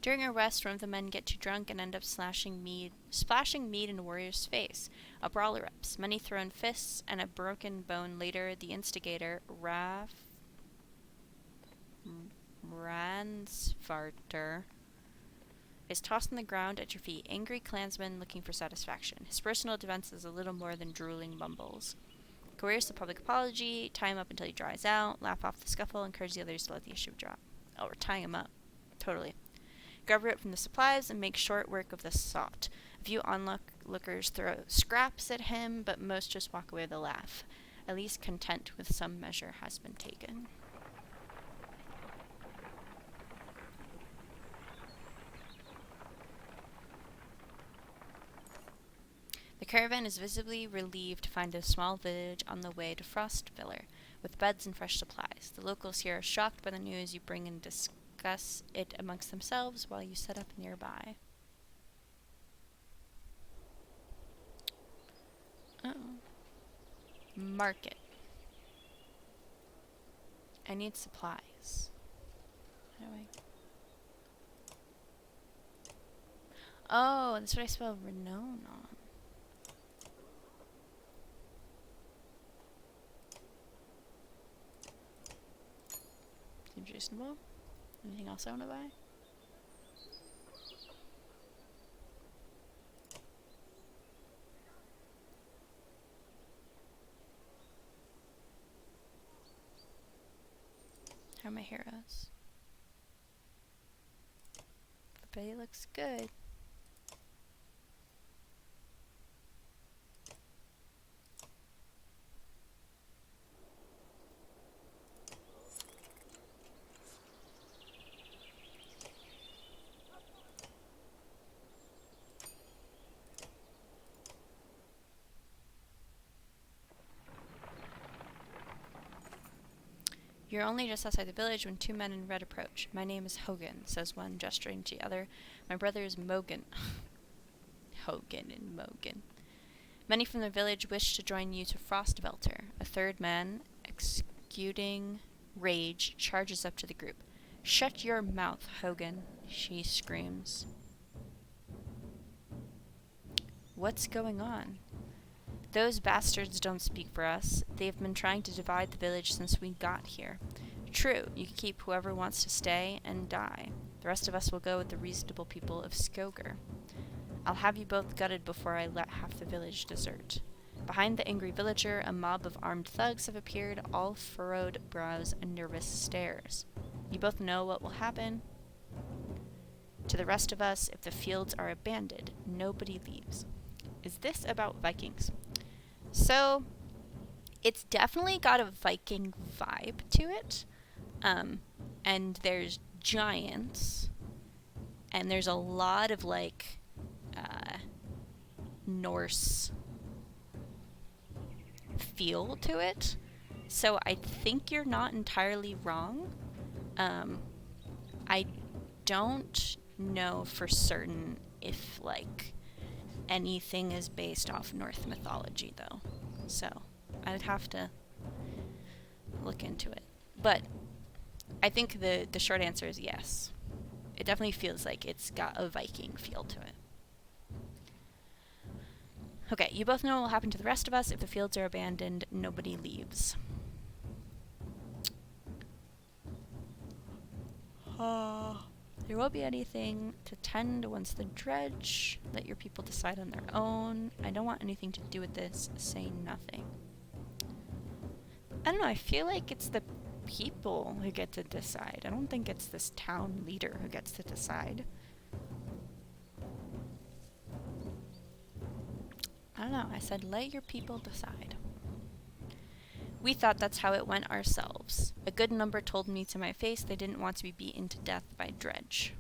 During a rest, one of the men get too drunk and end up splashing mead in a warrior's face. A brawl erupts, many thrown fists, and a broken bone. Later, the instigator, Ransvarter, is tossed on the ground at your feet, angry clansman looking for satisfaction. His personal defense is a little more than drooling mumbles. Coerce the public apology, tie him up until he dries out, laugh off the scuffle, encourage the others to let the issue drop. Oh, we're tying him up. Totally. Gather it from the supplies and make short work of the sot. A few onlookers throw scraps at him, but most just walk away with a laugh. At least content with some measure has been taken. The caravan is visibly relieved to find a small village on the way to Frostviller, with beds and fresh supplies. The locals here are shocked by the news you bring and discuss it amongst themselves while you set up nearby. Uh-oh. Market. I need supplies. How do I... Oh, that's what I spell renown on. Seems reasonable. Anything else I want to buy? How are my heroes? Everybody looks good. You're only just outside the village when two men in red approach. My name is Hogan, says one, gesturing to the other. My brother is Mogan. Hogan and Mogan. Many from the village wish to join you to Frostvelter. A third man, exuding rage, charges up to the group. Shut your mouth, Hogan, she screams. What's going on? Those bastards don't speak for us. They've been trying to divide the village since we got here. True, you can keep whoever wants to stay and die. The rest of us will go with the reasonable people of Skoger. I'll have you both gutted before I let half the village desert. Behind the angry villager, a mob of armed thugs have appeared, all furrowed brows and nervous stares. You both know what will happen. To the rest of us, if the fields are abandoned, nobody leaves. Is this about Vikings? So, it's definitely got a Viking vibe to it. And there's giants. And there's a lot of, like, Norse feel to it. So I think you're not entirely wrong. I don't know for certain if, like, anything is based off Norse mythology, though. So I'd have to look into it. But I think the short answer is yes. It definitely feels like it's got a Viking feel to it. Okay, you both know what will happen to the rest of us. If the fields are abandoned, nobody leaves. There won't be anything to tend once the dredge. Let your people decide on their own. I don't want anything to do with this. Say nothing. I don't know, I feel like it's the people who get to decide. I don't think it's this town leader who gets to decide. I don't know, I said let your people decide. We thought that's how it went ourselves. A good number told me to my face they didn't want to be beaten to death by dredge.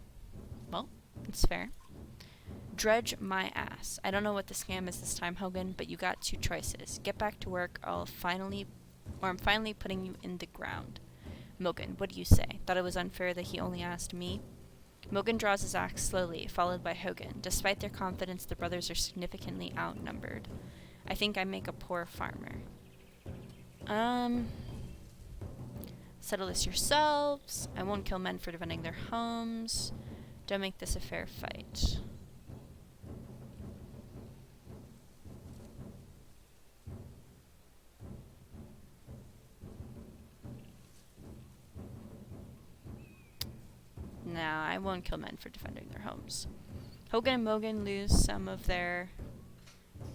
Well, it's fair. Dredge my ass. I don't know what the scam is this time, Hogan, but you got two choices. Get back to work, or I'm finally putting you in the ground. Mogan, what do you say? Thought it was unfair that he only asked me? Mogan draws his axe slowly, followed by Hogan. Despite their confidence, the brothers are significantly outnumbered. I think I make a poor farmer. Settle this yourselves. I won't kill men for defending their homes. Don't make this a fair fight. Nah, I won't kill men for defending their homes. Hogan and Mogan lose some of their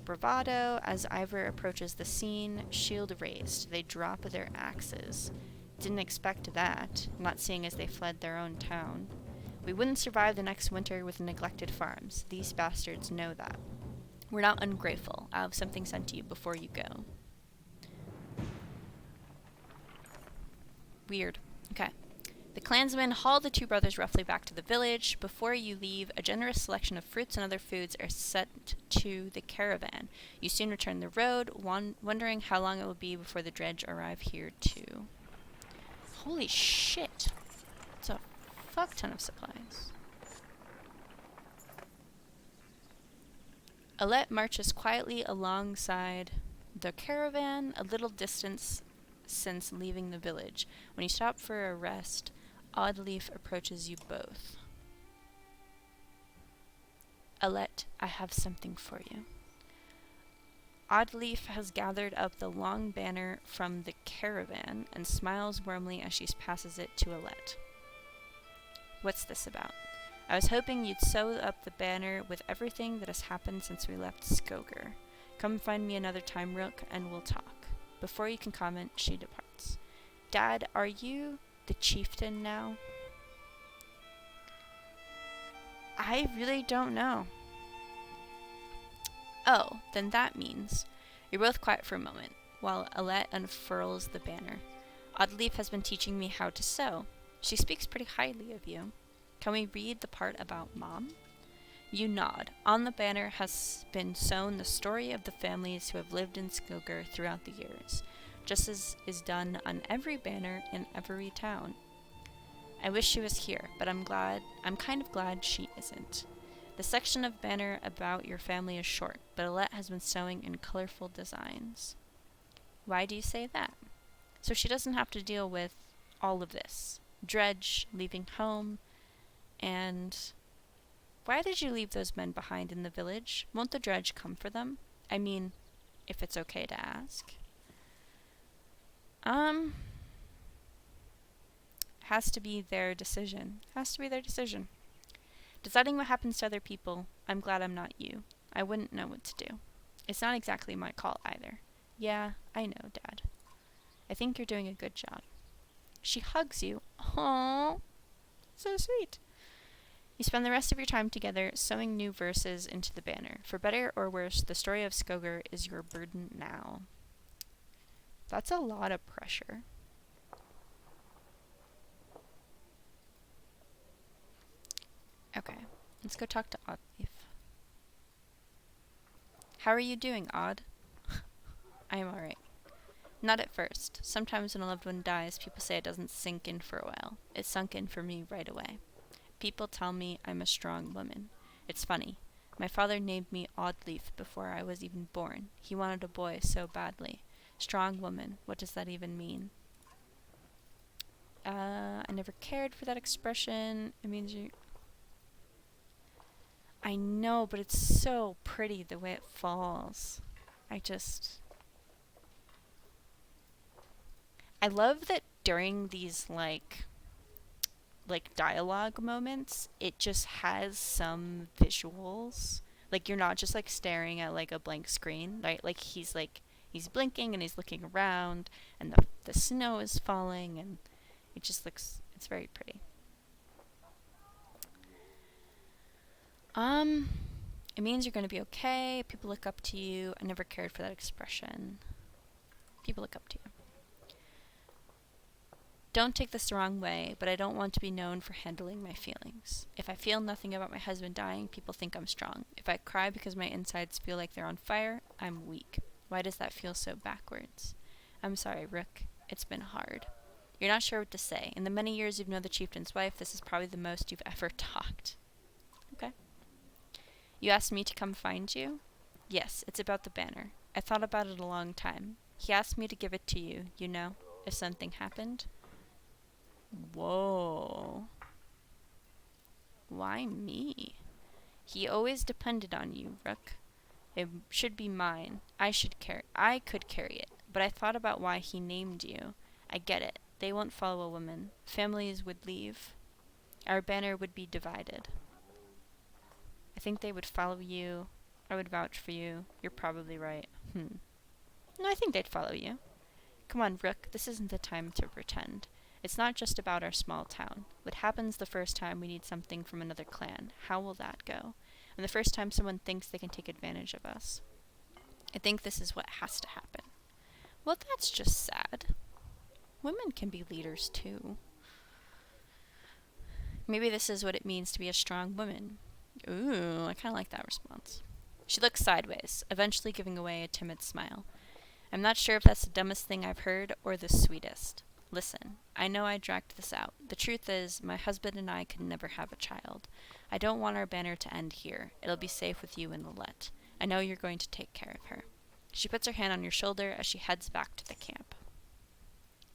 bravado as Ivor approaches the scene, shield raised. They drop their axes. Didn't expect that, not seeing as they fled their own town. We wouldn't survive the next winter with neglected farms. These bastards know that. We're not ungrateful. I'll have something sent to you before you go. Weird. Okay. The clansmen haul the two brothers roughly back to the village. Before you leave, a generous selection of fruits and other foods are sent to the caravan. You soon return the road, wondering how long it will be before the dredge arrive here too. Holy shit. It's a fuck ton of supplies. Alette marches quietly alongside the caravan, a little distance since leaving the village. When you stop for a rest, Oddleaf approaches you both. Alette, I have something for you. Oddleaf has gathered up the long banner from the caravan and smiles warmly as she passes it to Alette. What's this about? I was hoping you'd sew up the banner with everything that has happened since we left Skoger. Come find me another time, Rook, and we'll talk. Before you can comment, she departs. Dad, are you the chieftain now? I really don't know. Oh, then that means... You're both quiet for a moment, while Alette unfurls the banner. Oddleaf has been teaching me how to sew. She speaks pretty highly of you. Can we read the part about Mom? You nod. On the banner has been sewn the story of the families who have lived in Skoger throughout the years, just as is done on every banner in every town. I wish she was here, but I'm kind of glad she isn't. The section of banner about your family is short, but Alette has been sewing in colorful designs. Why do you say that? So she doesn't have to deal with all of this. Dredge, leaving home, and... Why did you leave those men behind in the village? Won't the dredge come for them? I mean, if it's okay to ask. Has to be their decision. Deciding what happens to other people, I'm glad I'm not you. I wouldn't know what to do. It's not exactly my call either. Yeah, I know, Dad. I think you're doing a good job. She hugs you. Aww. So sweet. You spend the rest of your time together sewing new verses into the banner. For better or worse, the story of Skoger is your burden now. That's a lot of pressure. Okay, let's go talk to Oddleaf. How are you doing, Odd? I am alright. Not at first. Sometimes when a loved one dies, people say it doesn't sink in for a while. It sunk in for me right away. People tell me I'm a strong woman. It's funny. My father named me Oddleaf before I was even born. He wanted a boy so badly. Strong woman. What does that even mean? I never cared for that expression. It means you... I know, but it's so pretty the way it falls. I love that during these, like dialogue moments, it just has some visuals. Like, you're not just, like, staring at, like, a blank screen, right? Like, he's blinking and he's looking around, and the snow is falling, and it just looks, it's very pretty. It means you're gonna be okay. People look up to you. I never cared for that expression. People look up to you. Don't take this the wrong way, but I don't want to be known for handling my feelings. If I feel nothing about my husband dying, people think I'm strong. If I cry because my insides feel like they're on fire, I'm weak. Why does that feel so backwards? I'm sorry, Rook. It's been hard. You're not sure what to say. In the many years you've known the chieftain's wife, this is probably the most you've ever talked. Okay. You asked me to come find you? Yes, it's about the banner. I thought about it a long time. He asked me to give it to you, you know, if something happened. Whoa. Why me? He always depended on you, Rook. It should be mine. I could carry it. But I thought about why he named you. I get it. They won't follow a woman. Families would leave. Our banner would be divided. I think they would follow you. I would vouch for you. You're probably right. No, I think they'd follow you. Come on, Rook. This isn't the time to pretend. It's not just about our small town. What happens the first time we need something from another clan? How will that go? And the first time someone thinks they can take advantage of us. I think this is what has to happen. Well, that's just sad. Women can be leaders too. Maybe this is what it means to be a strong woman. Ooh, I kind of like that response. She looks sideways, eventually giving away a timid smile. I'm not sure if that's the dumbest thing I've heard or the sweetest. Listen, I know I dragged this out. The truth is, my husband and I could never have a child. I don't want our banner to end here. It'll be safe with you and Lillette. I know you're going to take care of her. She puts her hand on your shoulder as she heads back to the camp.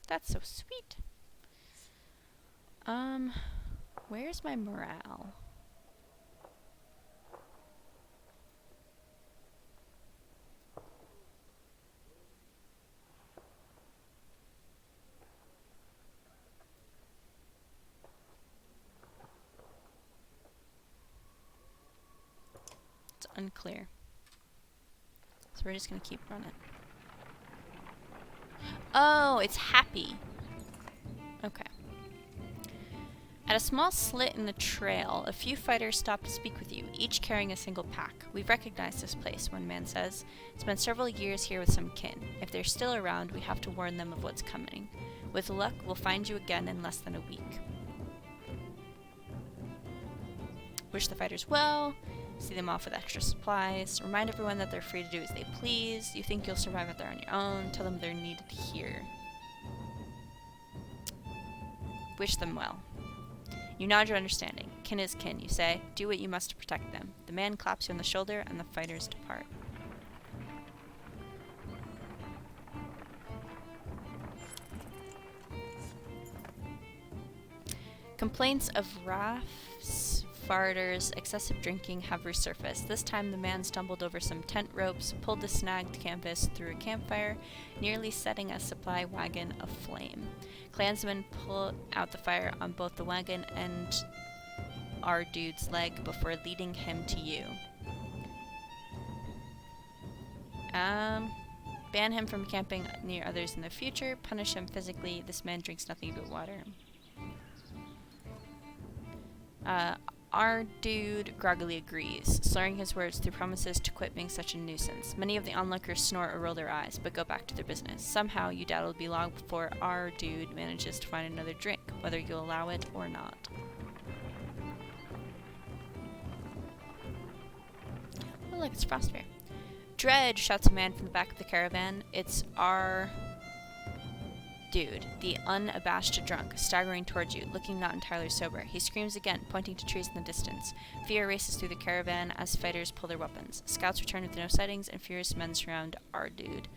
That's so sweet. Where's my morale? It's unclear. So we're just gonna keep running. Oh, it's happy. Okay. At a small slit in the trail, a few fighters stop to speak with you, each carrying a single pack. We've recognized this place, one man says. Spent several years here with some kin. If they're still around, we have to warn them of what's coming. With luck, we'll find you again in less than a week. Wish the fighters well. See them off with extra supplies. Remind everyone that they're free to do as they please. You think you'll survive out there on your own. Tell them they're needed here. Wish them well. You nod your understanding. Kin is kin, you say. Do what you must to protect them. The man claps you on the shoulder, and the fighters depart. Complaints of Raf's farters, excessive drinking have resurfaced. This time the man stumbled over some tent ropes, pulled the snagged canvas through a campfire, nearly setting a supply wagon aflame. Clansmen pull out the fire on both the wagon and our dude's leg before leading him to you. Ban him from camping near others in the future. Punish him physically. This man drinks nothing but water. Our dude groggily agrees, slurring his words through promises to quit being such a nuisance. Many of the onlookers snort or roll their eyes, but go back to their business. Somehow, you doubt it'll be long before our dude manages to find another drink, whether you allow it or not. Oh look, it's Frostbear. Dread, shouts a man from the back of the caravan. It's our dude, the unabashed drunk, staggering towards you, looking not entirely sober. He screams again, pointing to trees in the distance. Fear races through the caravan as fighters pull their weapons. Scouts return with no sightings, and furious men surround our dude.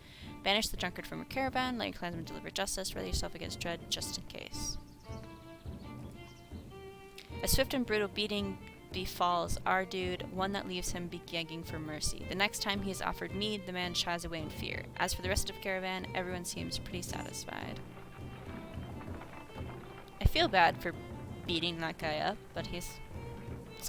Banish the drunkard from your caravan, let your clansmen deliver justice, ready yourself against Dread just in case. A swift and brutal beating befalls our dude, one that leaves him begging for mercy. The next time he is offered mead, the man shies away in fear. As for the rest of the caravan, everyone seems pretty satisfied. I feel bad for beating that guy up, but he's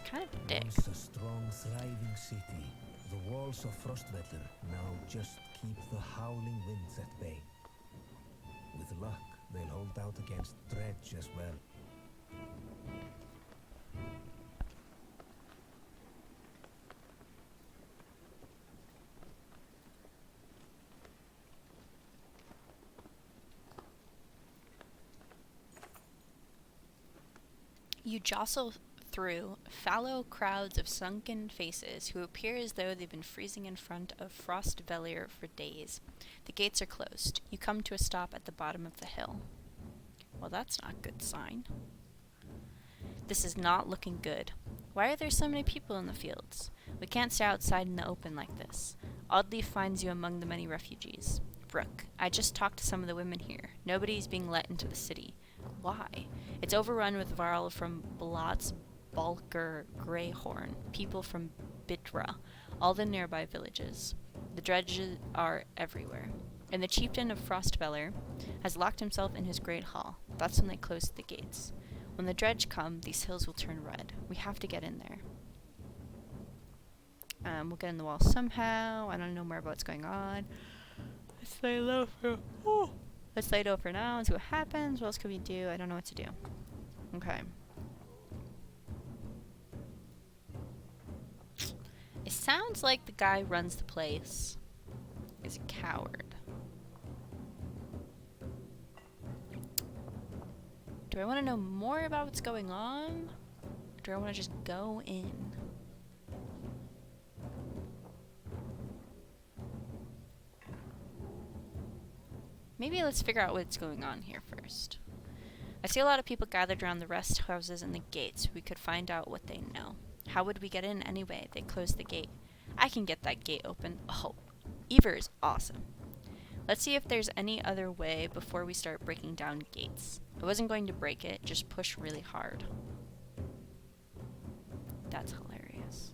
kind of a dick. Once a strong, thriving city, the walls of Frostweather now just keep the howling winds at bay. With luck, they'll hold out against Dredge as well. You jostle through fallow crowds of sunken faces who appear as though they've been freezing in front of Frostvellir for days. The gates are closed. You come to a stop at the bottom of the hill. Well, that's not a good sign. This is not looking good. Why are there so many people in the fields? We can't stay outside in the open like this. Oddleif finds you among the many refugees. Rook, I just talked to some of the women here. Nobody's being let into the city. Why? It's overrun with Varl from Blat's Balker Greyhorn, people from Bitra, all the nearby villages. The dredges are everywhere. And the chieftain of Frostfeller has locked himself in his great hall. That's when they close the gates. When the dredge come, these hills will turn red. We have to get in there. We'll get in the wall somehow. I don't know more about what's going on. Let's lay low for now and see what happens. What else can we do? I don't know what to do. Okay. It sounds like the guy who runs the place is a coward. Do I want to know more about what's going on? Or do I want to just go in? Maybe let's figure out what's going on here first. I see a lot of people gathered around the rest houses and the gates. We could find out what they know. How would we get in anyway? They closed the gate. I can get that gate open. Oh, Ever is awesome. Let's see if there's any other way before we start breaking down gates. I wasn't going to break it, just push really hard. That's hilarious.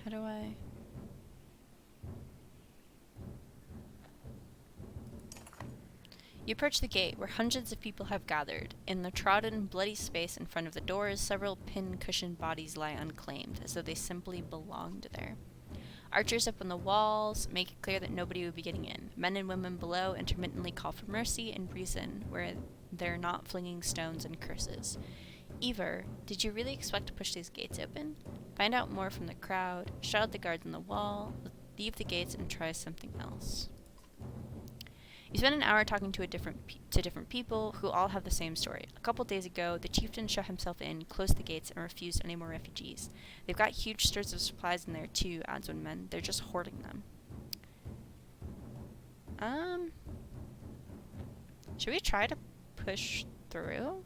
How do I... You approach the gate, where hundreds of people have gathered. In the trodden, bloody space in front of the doors, several pin-cushioned bodies lie unclaimed, as though they simply belonged there. Archers up on the walls make it clear that nobody would be getting in. Men and women below intermittently call for mercy and reason, where they're not flinging stones and curses. Ever, did you really expect to push these gates open? Find out more from the crowd, shout at the guards on the wall, leave the gates and try something else. You spend an hour talking to different people who all have the same story. A couple days ago, the chieftain shut himself in, closed the gates, and refused any more refugees. They've got huge stores of supplies in there too, adds one man. They're just hoarding them. Should we try to push through?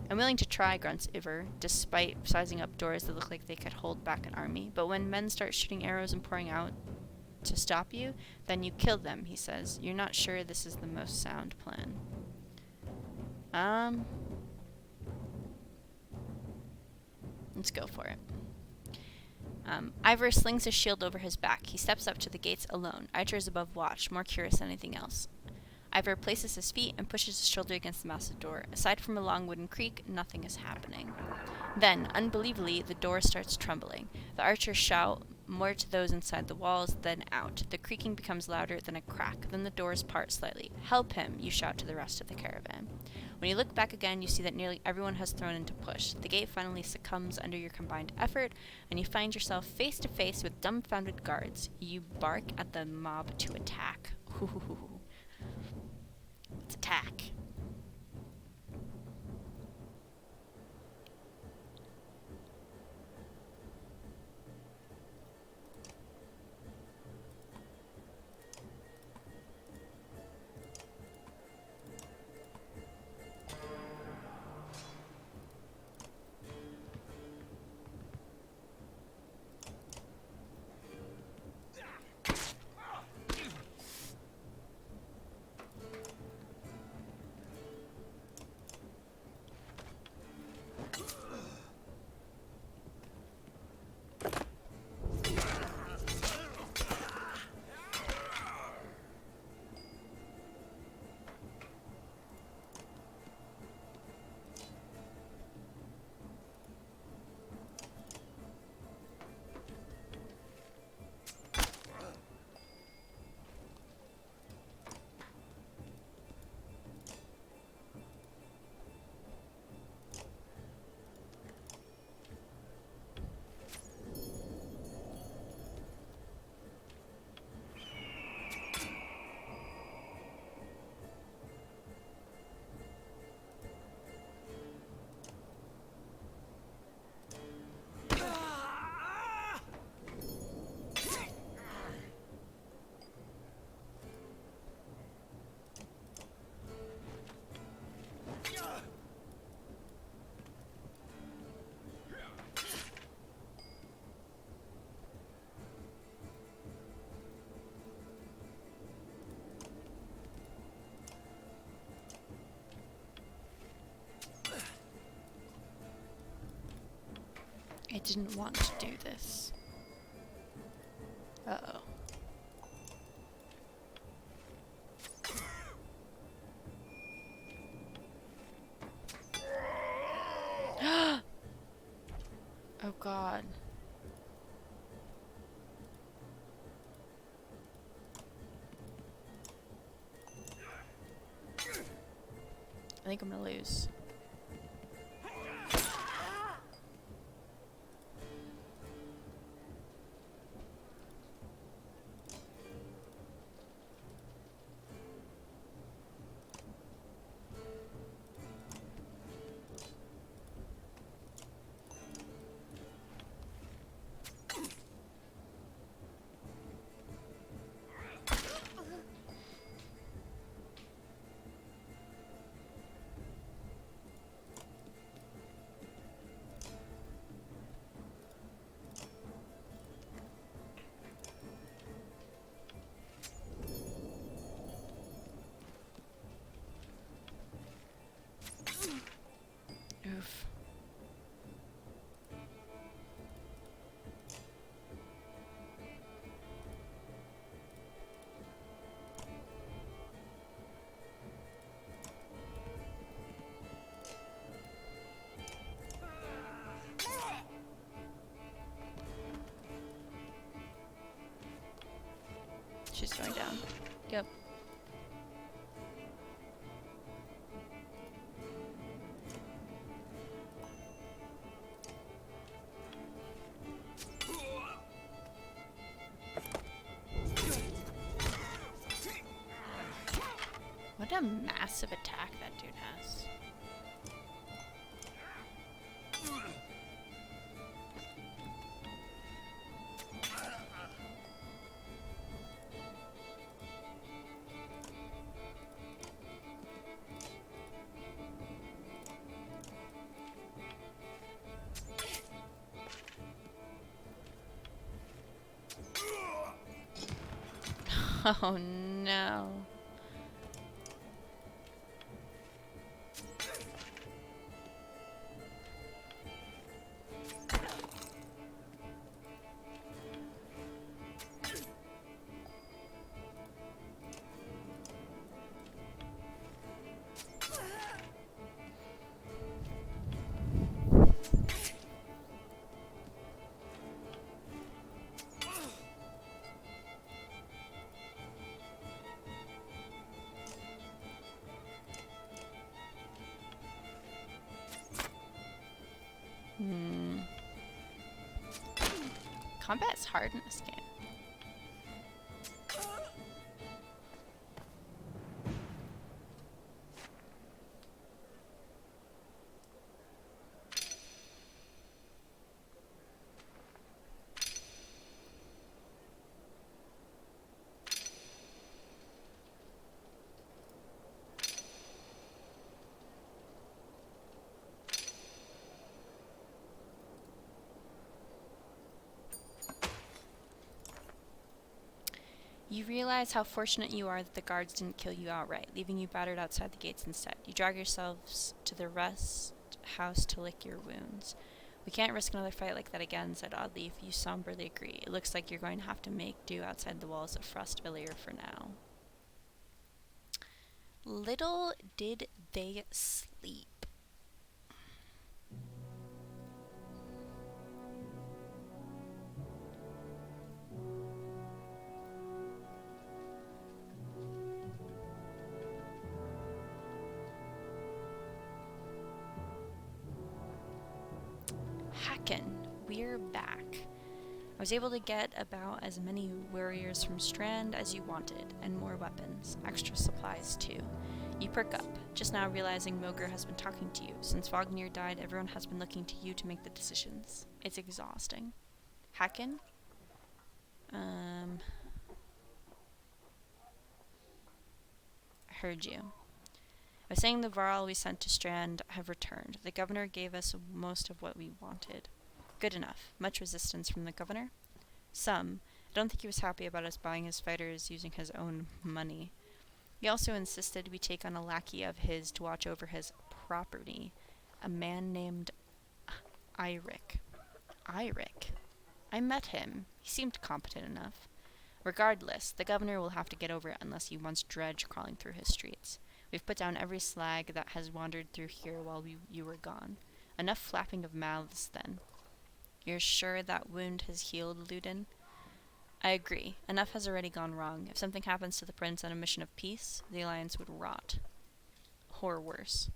I'm willing to try, grunts Iver, despite sizing up doors that look like they could hold back an army. But when men start shooting arrows and pouring out to stop you, then you kill them, he says. You're not sure this is the most sound plan. Let's go for it. Ivor slings his shield over his back. He steps up to the gates alone. Iter is above watch, more curious than anything else. Ivor places his feet and pushes his shoulder against the massive door. Aside from a long wooden creak, nothing is happening. Then, unbelievably, the door starts trembling. The archers shout, more to those inside the walls, then out. The creaking becomes louder, then a crack. Then the doors part slightly. Help him, you shout to the rest of the caravan. When you look back again, you see that nearly everyone has thrown in to push. The gate finally succumbs under your combined effort, and you find yourself face to face with dumbfounded guards. You bark at the mob to attack. Let's attack. didn't want to do this. Uh-oh. Oh god. I think I'm gonna lose. Oof. She's going down. Yep. What a massive attack that dude has. Oh no. Combat's hard in this game. You realize how fortunate you are that the guards didn't kill you outright, leaving you battered outside the gates instead. You drag yourselves to the rest house to lick your wounds. We can't risk another fight like that again, said Oddleaf. You somberly agree. It looks like you're going to have to make do outside the walls of Frostvillier for now. Little did they sleep. We're back. I was able to get about as many warriors from Strand as you wanted, and more weapons. Extra supplies, too. You perk up, just now realizing Mogr has been talking to you. Since Vognir died, everyone has been looking to you to make the decisions. It's exhausting. Hacken? I heard you. I was saying the Varl we sent to Strand have returned. The governor gave us most of what we wanted. Good enough. Much resistance from the governor? Some. I don't think he was happy about us buying his fighters using his own money. He also insisted we take on a lackey of his to watch over his property, a man named Eirik. Eirik. I met him. He seemed competent enough. Regardless, the governor will have to get over it unless he wants dredge crawling through his streets. We've put down every slag that has wandered through here while you were gone. Enough flapping of mouths, then. You're sure that wound has healed, Ludin? I agree. Enough has already gone wrong. If something happens to the prince on a mission of peace, the alliance would rot. Or worse.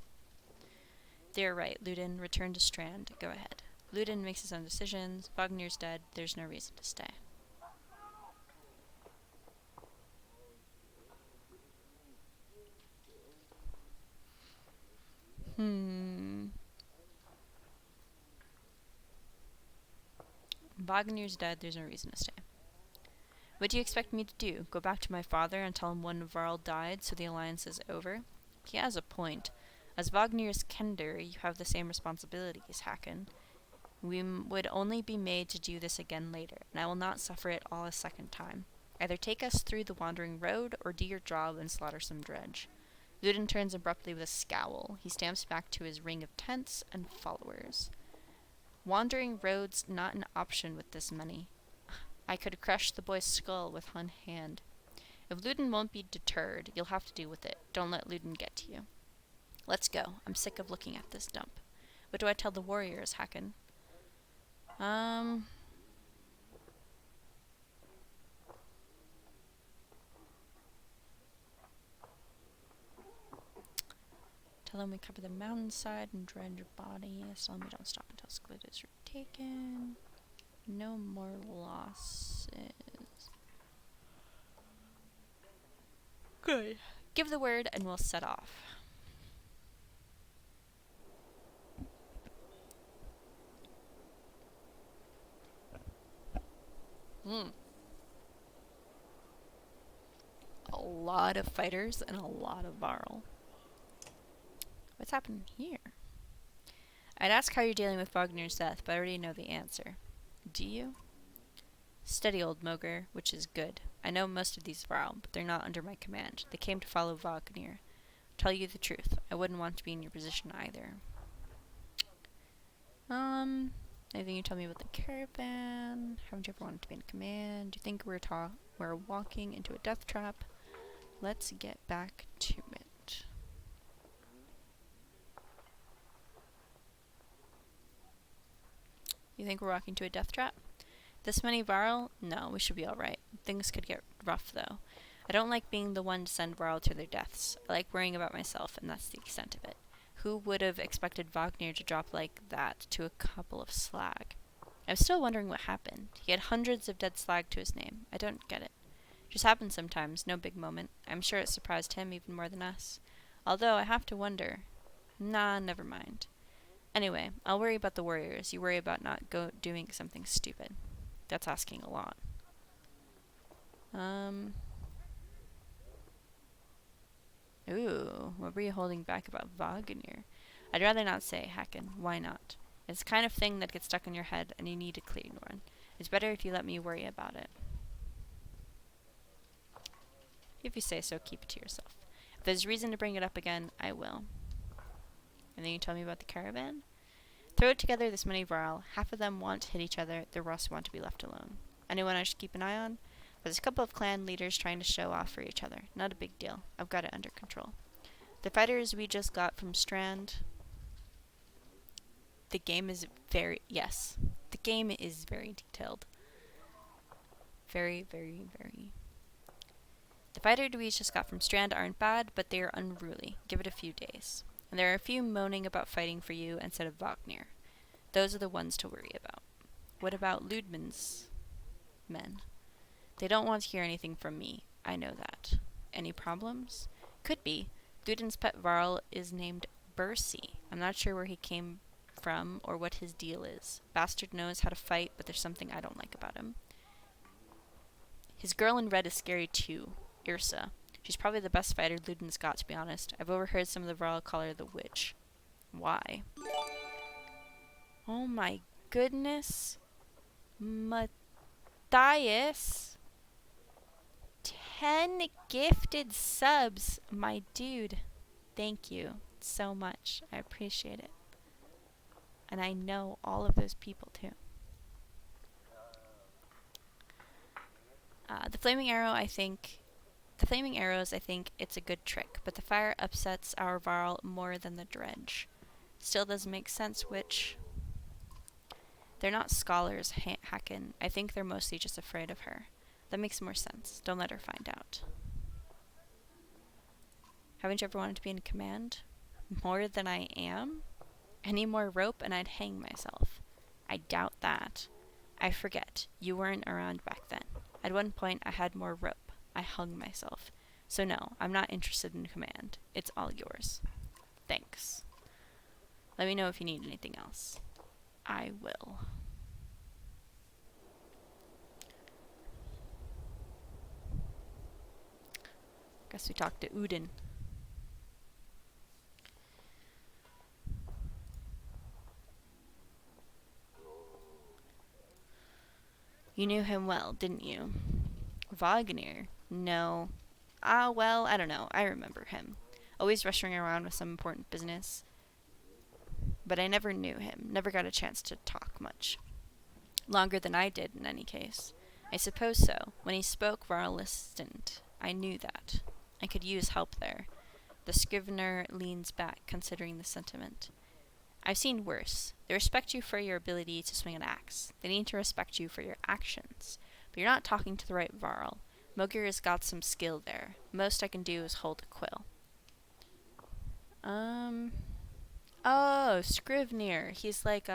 They are right, Ludin. Return to Strand. Go ahead. Ludin makes his own decisions. Vognir's dead. There's no reason to stay. Vognir's dead. There's no reason to stay. What do you expect me to do? Go back to my father and tell him one Varl died, so the alliance is over? He has a point. As Vognir's Kender, you have the same responsibilities, Hakon. We would only be made to do this again later, and I will not suffer it all a second time. Either take us through the wandering road, or do your job and slaughter some dredge. Ludin turns abruptly with a scowl. He stamps back to his ring of tents and followers. Wandering road's not an option with this many. I could crush the boy's skull with one hand. If Ludin won't be deterred, you'll have to deal with it. Don't let Ludin get to you. Let's go. I'm sick of looking at this dump. What do I tell the warriors, Hakon? Tell them we cover the mountainside and dredge your body. Tell them we don't stop until Sklit is retaken. No more losses. Good. Give the word and we'll set off. A lot of fighters and a lot of Varl. What's happening here? I'd ask how you're dealing with Vognir's death, but I already know the answer. Do you? Steady, old Mogr, which is good. I know most of these Varl, but they're not under my command. They came to follow Vognir. Tell you the truth, I wouldn't want to be in your position either. Anything you tell me about the caravan? Haven't you ever wanted to be in command? Do you think we're walking into a death trap? Let's get back to it. You think we're walking to a death trap? This many Varl? No, we should be alright. Things could get rough, though. I don't like being the one to send Varl to their deaths. I like worrying about myself, and that's the extent of it. Who would have expected Vognir to drop like that to a couple of slag? I'm still wondering what happened. He had hundreds of dead slag to his name. I don't get it. Just happens sometimes, no big moment. I'm sure it surprised him even more than us. Although I have to wonder. Nah, never mind. Anyway, I'll worry about the warriors. You worry about not doing something stupid. That's asking a lot. Ooh, what were you holding back about Vognir? I'd rather not say, Hakon. Why not? It's the kind of thing that gets stuck in your head, and you need a clean one. It's better if you let me worry about it. If you say so, keep it to yourself. If there's reason to bring it up again, I will. And then you tell me about the caravan? Throw it together this many Varl. Half of them want to hit each other, the rest want to be left alone. Anyone I should keep an eye on? There's a couple of clan leaders trying to show off for each other. Not a big deal. I've got it under control. The fighters we just got from Strand. The game is very... Yes. The game is very detailed. Very, very, very... The fighters we just got from Strand aren't bad, but they are unruly. Give it a few days. And there are a few moaning about fighting for you instead of Vognir. Those are the ones to worry about. What about Ludmund's men? They don't want to hear anything from me. I know that. Any problems? Could be. Ludin's pet Varl is named Bercy. I'm not sure where he came from or what his deal is. Bastard knows how to fight, but there's something I don't like about him. His girl in red is scary too. Irsa. She's probably the best fighter Ludin's got, to be honest. I've overheard some of the Varl call her the witch. Why? Oh my goodness. Matthias. 10 gifted subs. My dude. Thank you so much. I appreciate it. And I know all of those people too. The flaming arrow, I think... The flaming arrows, I think it's a good trick, but the fire upsets our Varl more than the dredge. Still doesn't make sense, which... They're not scholars, Hacken. I think they're mostly just afraid of her. That makes more sense. Don't let her find out. Haven't you ever wanted to be in command? More than I am? Any more rope and I'd hang myself. I doubt that. I forget. You weren't around back then. At one point, I had more rope. I hung myself. So no, I'm not interested in command. It's all yours. Thanks. Let me know if you need anything else. I will. Guess we talked to Udin. You knew him well, didn't you? Wagner? No. Well, I don't know. I remember him. Always rushing around with some important business. But I never knew him. Never got a chance to talk much. Longer than I did, in any case. I suppose so. When he spoke, Varl listened. I knew that. I could use help there. The scrivener leans back, considering the sentiment. I've seen worse. They respect you for your ability to swing an axe. They need to respect you for your actions. But you're not talking to the right Varl. Mogr has got some skill there. Most I can do is hold a quill. Oh, Scrivener. He's like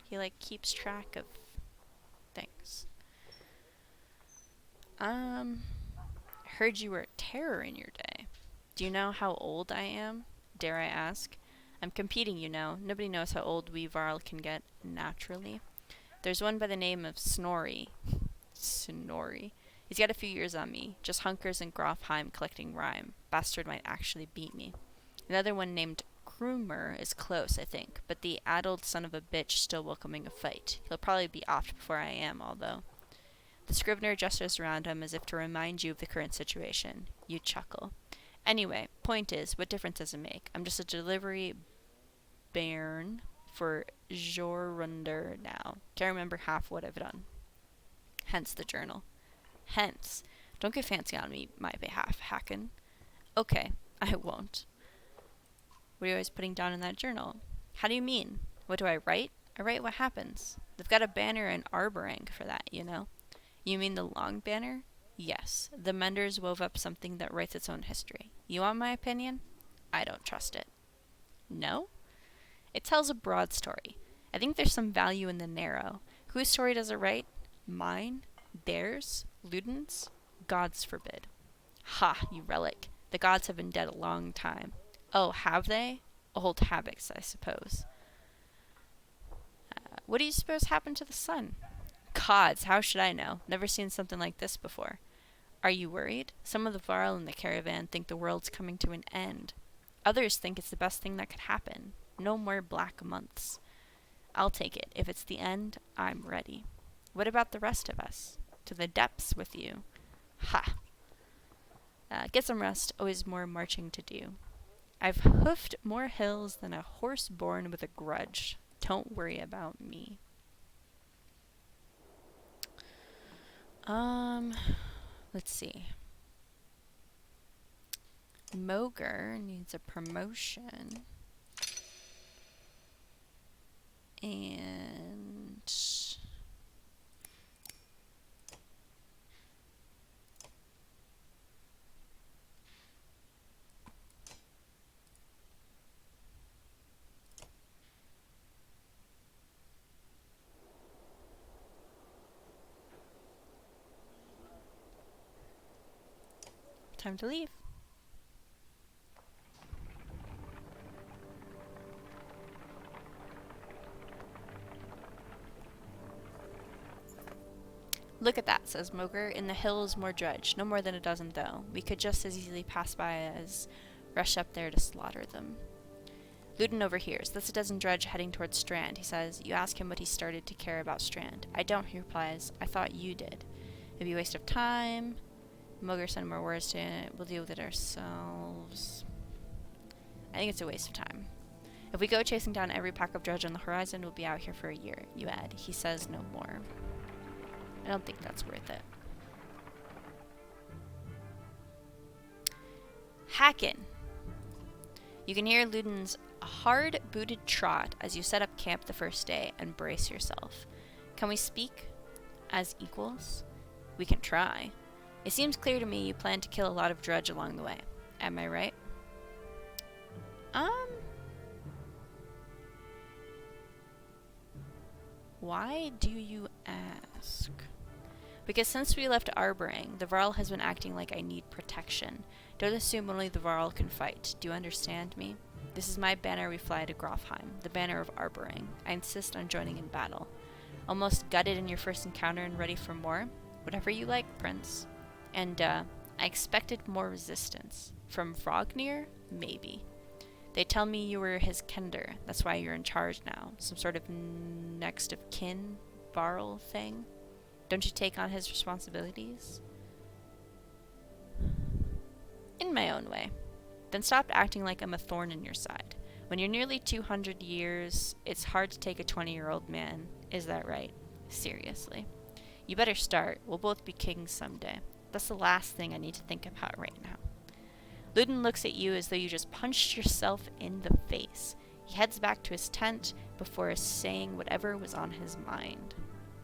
he like keeps track of things. Heard you were a terror in your day. Do you know how old I am? Dare I ask? I'm competing, you know. Nobody knows how old we Varl can get naturally. There's one by the name of Snorri. Snorri. He's got a few years on me. Just hunkers in Grofheim collecting rhyme. Bastard might actually beat me. Another one named Krumer is close, I think, but the addled son of a bitch still welcoming a fight. He'll probably be off before I am, although. The scrivener gestures around him as if to remind you of the current situation. You chuckle. Anyway, point is, what difference does it make? I'm just a delivery bairn for Jorundur now. Can't remember half what I've done. Hence the journal. Hence. Don't get fancy on me, my behalf, Hacken. Okay, I won't. What are you always putting down in that journal? How do you mean? What do I write? I write what happens. They've got a banner in Arborang for that, you know. You mean the long banner? Yes. The Menders wove up something that writes its own history. You want my opinion? I don't trust it. No? It tells a broad story. I think there's some value in the narrow. Whose story does it write? Mine? Theirs? Ludin's? Gods forbid. Ha, you relic. The gods have been dead a long time. Oh, have they? Old habits, I suppose. What do you suppose happened to the sun? Gods, how should I know? Never seen something like this before. Are you worried? Some of the Varl in the caravan think the world's coming to an end. Others think it's the best thing that could happen. No more black months. I'll take it. If it's the end, I'm ready. What about the rest of us? To the depths with you. Ha! Get some rest. Always more marching to do. I've hoofed more hills than a horse born with a grudge. Don't worry about me. Let's see. Mogr needs a promotion. And time to leave. Look at that, says Mogr. In the hills, more dredge. No more than a dozen, though. We could just as easily pass by as rush up there to slaughter them. Ludin overhears. That's a dozen dredge heading towards Strand, he says. You ask him what he started to care about Strand. I don't, he replies. I thought you did. It'd be a waste of time. Mogr sent more words to it. We'll deal with it ourselves. I think it's a waste of time. If we go chasing down every pack of dredge on the horizon, we'll be out here for a year, you add. He says no more. I don't think that's worth it. Pack in. You can hear Luden's hard-booted trot as you set up camp the first day and brace yourself. Can we speak as equals? We can try. It seems clear to me you plan to kill a lot of dredge along the way. Am I right? Why do you ask? Because since we left Arboring, the Varl has been acting like I need protection. Don't assume only the Varl can fight. Do you understand me? This is my banner we fly to Grofheim, the banner of Arboring. I insist on joining in battle. Almost gutted in your first encounter and ready for more? Whatever you like, Prince. And, I expected more resistance. From Frognir? Maybe. They tell me you were his kender. That's why you're in charge now. Some sort of next of kin Varl thing? Don't you take on his responsibilities? In my own way. Then stop acting like I'm a thorn in your side. When you're nearly 200 years, it's hard to take a 20-year-old man. Is that right? Seriously. You better start. We'll both be kings someday. That's the last thing I need to think about right now. Luden looks at you as though you just punched yourself in the face. He heads back to his tent before saying whatever was on his mind.